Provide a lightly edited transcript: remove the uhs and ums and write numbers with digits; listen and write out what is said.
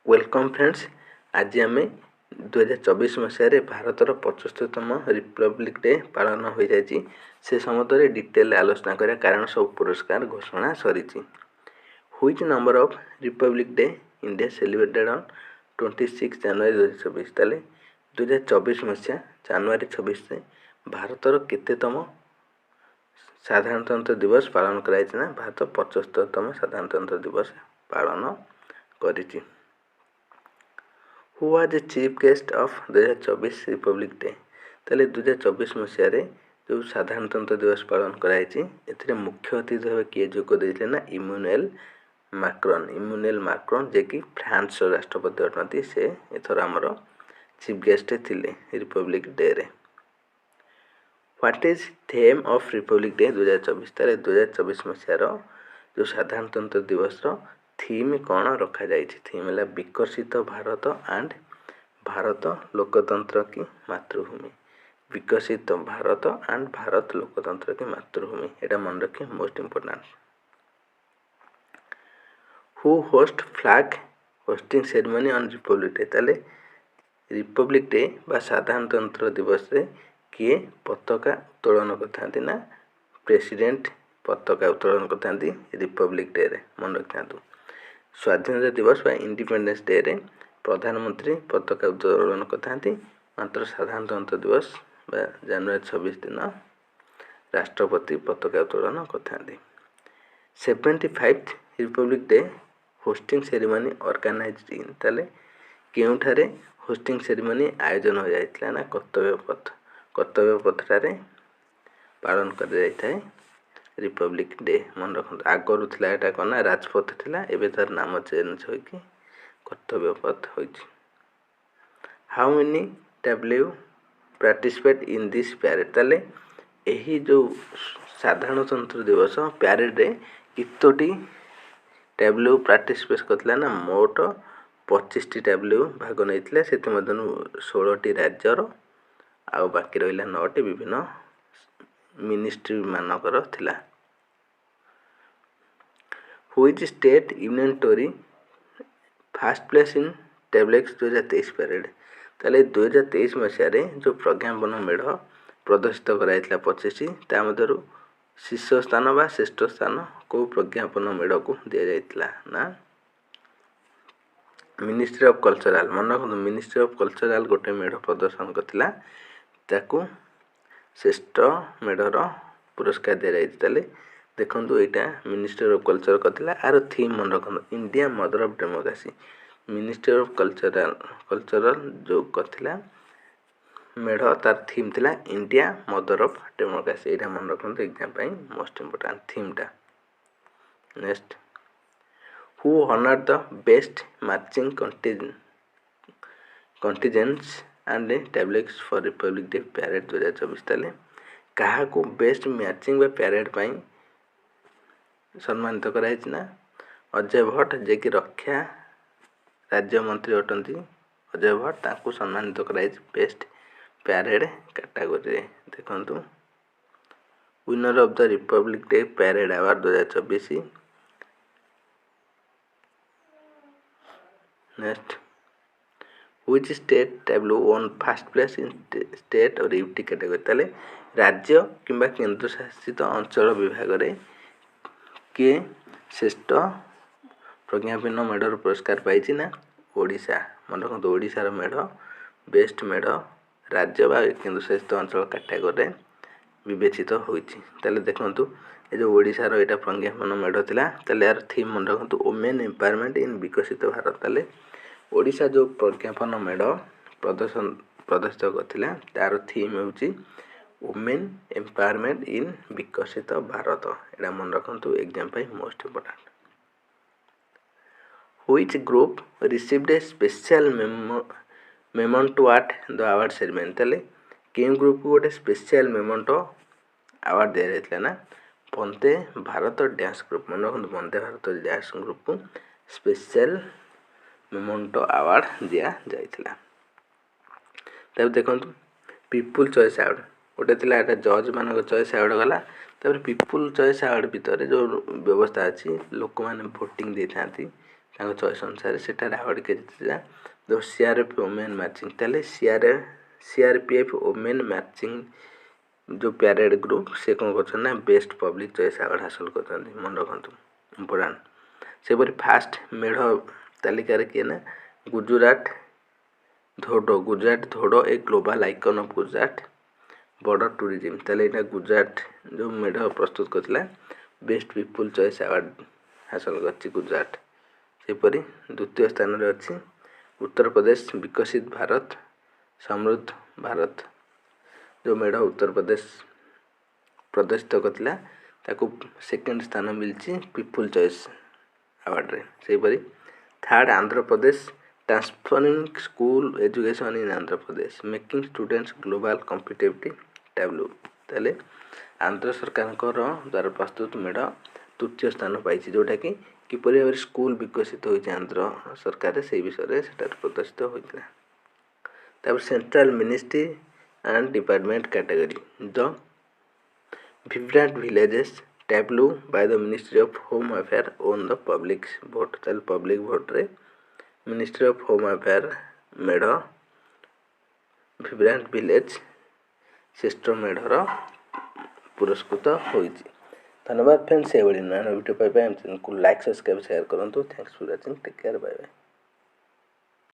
Welcome friends. आज आम 2024 मसीह भारतर 75तम Republic day पालन हो जाए से संबंध डिटेल आलोचना करा कारण सब पुरस्कार घोषणा सरी। Which number of Republic day India celebrated on 26 जनवरी 2024। ताले 2024 मसीहा जनवरी 26 से भारतर केतेतम साधारणतंत्र दिवस पालन कराई ना भारत 75तम साधारणतंत्र दिवस पालन करिछि। Who was a chief guest of 2024 republic day. ताले 2024 मसीह जो साधारणतंत्र दिवस पालन कराई ए मुख्य अतिथि भाव किए जोग देते ना इमानुएल मैक्रोन जे कि फ्रांस राष्ट्रपति अटंती से एथर आमर चीफ गेस्ट थिले रिपब्लिक डे रे। What is theme of Republic day 2024। ताले 2024 मसीहार जो साधारणतंत्र दिवस थीम कौन रखा जाए। थीम है विकसित भारत एंड भारत लोकतंत्र की मातृभूमि। विकसित भारत एंड भारत लोकतंत्र की मातृभूमि एटा मन रखे most important. Who host flag hosting ceremony on Republic day. ताले रिपब्लिक डे बा साधारणतंत्र दिवस रे किए पताका उत्तोलन करथांती ना प्रेसिडेंट पताका उत्तोलन करथांती रिपब्लिक डे रे मन रखिथांतु। स्वाधीनता दिवस बा इंडिपेंडेंस डे रे प्रधानमंत्री पताका उत्तोलन करथांती। मात्र साधारणतंत्र दिवस बा जनवरी 26 दिन राष्ट्रपति पताका उत्तोलन करथांती। 75th republic day hosting ceremony organised in. ताले केउठारे होस्टिंग सेरेमनी आयोजन हो जाइतला ना कर्तव्य पथरे पालन कर जाइथाय रिपब्लिक डे मन रखु। आगरु थिला एटा कोना राजपथ थिला एबे तार नाम चेंज होइकी कर्तव्य पथ होइछि। How many W participate in this parade. ताले एही जो साधारणतंत्र दिवस पैरेड रे कितोटी डब्ल्यू पार्टिसिपेट करथिला ना मोट 25टी डब्ल्यू भाग नैथिले। सेति मधनु 16टी राज्यर आ बाकी रहिला 9टी विभिन्न मिनिस्ट्री मानकर थिला। Which state union territory first place in tableaux 2023 parade. ताले 2023 मसीह जो प्रज्ञापन मेढ़ प्रदर्शित कराइला 25 ता मध्यरु शीर्ष स्थान बा श्रेष्ठ स्थान को प्रज्ञापन मेढ़ को दिया जाइतला ना मिनिस्ट्री ऑफ कल्चरल। मन रखु मिनिस्ट्री ऑफ कल्चरल गोटे मेढ़ प्रदर्शन करथिला ताकू श्रेष्ठ मेढ़र पुरस्कार दिया जाइछ। ताले देखंतु एटा मिनिस्ट्री ऑफ कल्चर करथिला आर थीम मन रखु India mother of democracy. Ministry of cultural जो करथिला मेढ़ तार थीम थिला इंडिया मदर ऑफ डेमोक्रेसी। एटा मन रखु एग्जाम पई मोस्ट इम्पोर्टेंट थीम टा। Next who honour the best marching contingents and tableaux for republic day parade 2024। ताले कहा को बेस्ट मैचिंग बा पैरेड पई सम्मानित कराइछ ना अजय भट्ट जे कि रक्षा राज्य मंत्री अटंती अजय भट्ट ताकू सम्मानित कराइछ बेस्ट पैरेड कैटेगरी रे। देखंतु winner of the Republic day parade award 2024। Next which state table one first place in state और यूटी कैटेगरी। ताले राज्य किंबा केंद्र शासित अंचल विभाग रे के श्रेष्ठ प्रज्ञापन मेढ़र पुरस्कार पाइछि ना ओडिशा। मन रखु ओडिशार मेढ़ बेस्ट मेढ़ राज्य बा केंद्र शासित अंचल कैटेगरी विवेचित होइछि। ताले देखंतु ए जो ओडिशार एटा प्रज्ञापन मेढ़ थिला ताले यार थीम मन रखु वुमेन एम्पावरमेंट इन विकसित भारत। ताले ओडिशा जो प्रज्ञापन मेढ़ प्रदर्शित करथिला तार थीम होउछि वुमेन एम्पावरमेंट इन विकसित भारत। एटा मन रखु एग्जाम पई most important. Which group received A special memento at the award ceremony. ताले केम ग्रुप को गोटे स्पेशल मेमेंटो अवार्ड दिया जाइतला ना वंदे भारत डांस ग्रुप। मन रखु वंदे भारत डांस ग्रुप को स्पेशल मेमेंटो अवार्ड दिया जाइतला। तब देखंतु पीपुल चॉइस अवार्ड गोटे थिला एटा जज मानक चॉइस अवार्ड गला। तब पीपुल चॉइस अवार्ड भितर जो व्यवस्था अछि लोक माने वोटिंग देथांती ତାଙ୍କ ଚଏସ୍ ଅନୁସାରେ ସେଠାରେ ଆୱାର୍ଡ଼ କିଏ ଜିତିଥିଲା ଯୋଉ CRF ଓମେନ୍ ମାର୍ଚିଂ। ତାହେଲେ CRPF ଓମେନ୍ ମାର୍ଚିଂ ଯେଉଁ ପ୍ୟାରେଡ୍ ଗ୍ରୁପ୍ ସେ କ'ଣ କରୁଛନ୍ତି ନା ବେଷ୍ଟ ପବ୍ଲିକ୍ ଚଏସ୍ ଆୱାର୍ଡ଼ ହାସଲ କରିଛନ୍ତି, ମନେ ରଖନ୍ତୁ ଇମ୍ପୋର୍ଟାଣ୍ଟ। ସେପରି ଫାଷ୍ଟ ମେଢ଼ ତାଲିକାରେ କିଏ ନା ଗୁଜୁରାଟ ଧୋଡ଼ a global icon of Gujarat border tourism. ତାହେଲେ ଏଇଟା ଗୁଜୁରାଟ ଯେଉଁ ମେଢ଼ ପ୍ରସ୍ତୁତ କରିଥିଲା ବେଷ୍ଟ ପିପୁଲ୍ ଚଏସ୍ ଆୱାର୍ଡ଼ ହାସଲ କରିଛି ଗୁଜୁରାଟ। ସେପରି ଦ୍ୱିତୀୟ ସ୍ଥାନରେ ଅଛି ଉତ୍ତରପ୍ରଦେଶ ବିକଶିତ ଭାରତ ସମୃଦ୍ଧ ଭାରତ ଯେଉଁ ମେଢ଼ ଉତ୍ତରପ୍ରଦେଶ ପ୍ରଦର୍ଶିତ କରିଥିଲା ତାକୁ ସେକେଣ୍ଡ ସ୍ଥାନ ମିଳିଛି ପିପୁଲ୍ ଚଏସ୍ ଆୱାର୍ଡ଼ରେ। ସେହିପରି third Andhra Pradesh transforming school education in Andhra Pradesh making students global competitive tableau. ତାହେଲେ ଆନ୍ଧ୍ର ସରକାରଙ୍କର ଦ୍ୱାରା ପ୍ରସ୍ତୁତ ମେଢ଼ ତୃତୀୟ ସ୍ଥାନ ପାଇଛି, ଯେଉଁଟାକି କିପରି ଭାବରେ ସ୍କୁଲ୍ ବିକଶିତ ହୋଇଛି ଆନ୍ଧ୍ର ସରକାରରେ ସେହି ବିଷୟରେ ସେଠାରେ ପ୍ରଦର୍ଶିତ ହୋଇଥିଲା। ତାପରେ central ministry and department category the vibrant villages tableau by the Ministry of Home Affairs on the public vote। ତାହେଲେ ପବ୍ଲିକ୍ ଭୋଟ୍ରେ ମିନିଷ୍ଟ୍ରି ଅଫ୍ ହୋମ୍ ଆଫେୟାର୍ ମେଢ଼ ଭିବ୍ରାଣ୍ଟ ଭିଲେଜ୍ ଶ୍ରେଷ୍ଠ ମେଢ଼ର ପୁରସ୍କୃତ ହୋଇଛି। ଧନ୍ୟବାଦ ଫ୍ରେଣ୍ଡସ୍, ଏଭଳି ନୂଆ ଭିଡ଼ିଓ ପାଇବା ଆମ ଚ୍ୟାନେଲକୁ ଲାଇକ୍ ସବସ୍କ୍ରାଇବ୍ ସେୟାର କରନ୍ତୁ। Thanks for watching, take care, bye bye.